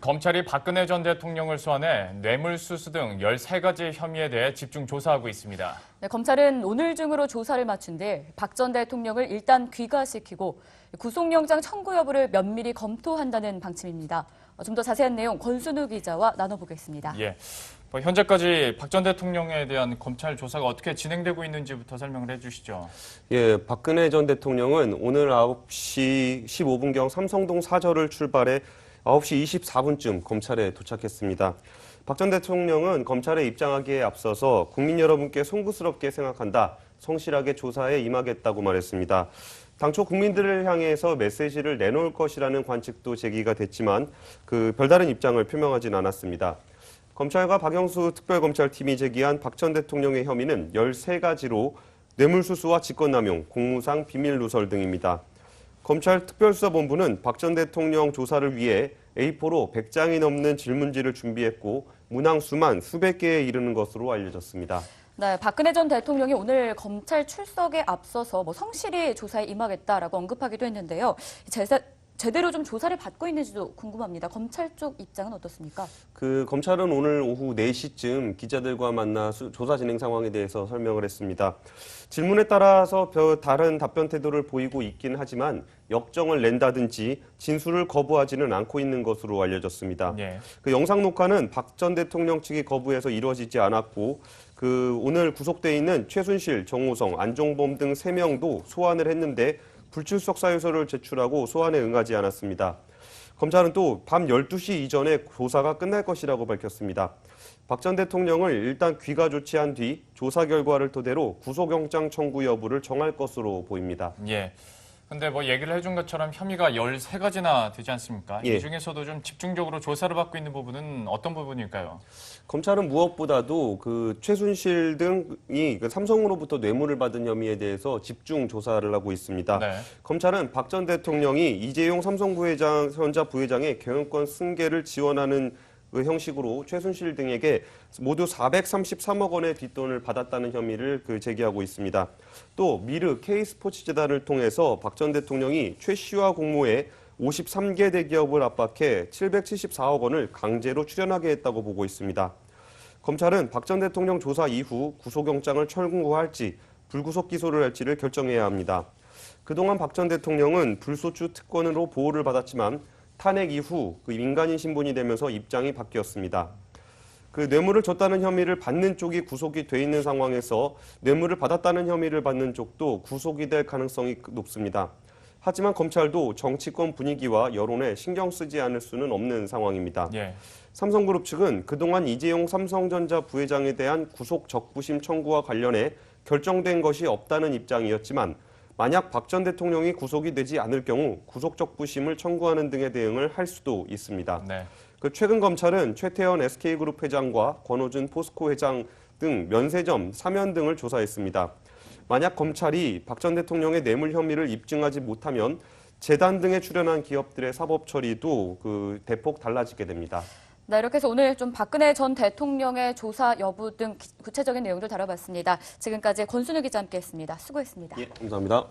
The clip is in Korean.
검찰이 박근혜 전 대통령을 소환해 뇌물수수 등 13가지 혐의에 대해 집중 조사하고 있습니다. 네, 검찰은 오늘 중으로 조사를 마친 뒤 박 전 대통령을 일단 귀가시키고 구속영장 청구 여부를 면밀히 검토한다는 방침입니다. 좀 더 자세한 내용 권순우 기자와 나눠보겠습니다. 현재까지 박 전 대통령에 대한 검찰 조사가 어떻게 진행되고 있는지부터 설명을 해주시죠. 박근혜 전 대통령은 오늘 9시 15분경 삼성동 사저를 출발해 9시 24분쯤 검찰에 도착했습니다. 박 전 대통령은 검찰에 입장하기에 앞서서 국민 여러분께 송구스럽게 생각한다, 성실하게 조사에 임하겠다고 말했습니다. 당초 국민들을 향해서 메시지를 내놓을 것이라는 관측도 제기가 됐지만 별다른 입장을 표명하진 않았습니다. 검찰과 박영수 특별검찰팀이 제기한 박 전 대통령의 혐의는 13가지로 뇌물수수와 직권남용, 공무상 비밀누설 등입니다. 검찰 특별수사본부는 박 전 대통령 조사를 위해 A4로 100장이 넘는 질문지를 준비했고 문항 수만 수백 개에 이르는 것으로 알려졌습니다. 네, 박근혜 전 대통령이 오늘 검찰 출석에 앞서서 성실히 조사에 임하겠다라고 언급하기도 했는데요. 제대로 좀 조사를 받고 있는지도 궁금합니다. 검찰 쪽 입장은 어떻습니까? 검찰은 오늘 오후 4시쯤 기자들과 만나 조사 진행 상황에 대해서 설명을 했습니다. 질문에 따라서 다른 답변 태도를 보이고 있긴 하지만 역정을 낸다든지 진술을 거부하지는 않고 있는 것으로 알려졌습니다. 영상 녹화는 박 전 대통령 측이 거부해서 이루어지지 않았고 오늘 구속돼 있는 최순실, 정호성, 안종범 등 3명도 소환을 했는데 불출석 사유서를 제출하고 소환에 응하지 않았습니다. 검찰은 또 밤 12시 이전에 조사가 끝날 것이라고 밝혔습니다. 박 전 대통령을 일단 귀가 조치한 뒤 조사 결과를 토대로 구속영장 청구 여부를 정할 것으로 보입니다. 근데 얘기를 해준 것처럼 혐의가 13가지나 되지 않습니까? 이 중에서도 좀 집중적으로 조사를 받고 있는 부분은 어떤 부분일까요? 검찰은 무엇보다도 최순실 등이 삼성으로부터 뇌물을 받은 혐의에 대해서 집중 조사를 하고 있습니다. 검찰은 박 전 대통령이 이재용 삼성 전자 부회장의 경영권 승계를 지원하는 형식으로 최순실 등에게 모두 433억 원의 뒷돈을 받았다는 혐의를 제기하고 있습니다. 또 미르 K스포츠재단을 통해서 박 전 대통령이 최 씨와 공모해 53개 대기업을 압박해 774억 원을 강제로 출연하게 했다고 보고 있습니다. 검찰은 박 전 대통령 조사 이후 구속영장을 철구할지 불구속 기소를 할지를 결정해야 합니다. 그동안 박 전 대통령은 불소추 특권으로 보호를 받았지만 탄핵 이후 민간인 신분이 되면서 입장이 바뀌었습니다. 뇌물을 줬다는 혐의를 받는 쪽이 구속이 돼 있는 상황에서 뇌물을 받았다는 혐의를 받는 쪽도 구속이 될 가능성이 높습니다. 하지만 검찰도 정치권 분위기와 여론에 신경 쓰지 않을 수는 없는 상황입니다. 삼성그룹 측은 그동안 이재용 삼성전자 부회장에 대한 구속 적부심 청구와 관련해 결정된 것이 없다는 입장이었지만 만약 박 전 대통령이 구속이 되지 않을 경우 구속 적부심을 청구하는 등의 대응을 할 수도 있습니다. 최근 검찰은 최태원 SK그룹 회장과 권오준 포스코 회장 등 면세점, 사면 등을 조사했습니다. 만약 검찰이 박 전 대통령의 뇌물 혐의를 입증하지 못하면 재단 등에 출연한 기업들의 사법 처리도 대폭 달라지게 됩니다. 네, 이렇게 해서 오늘 좀 박근혜 전 대통령의 조사 여부 등 구체적인 내용들 다뤄봤습니다. 지금까지 권순우 기자 함께했습니다. 수고했습니다. 감사합니다.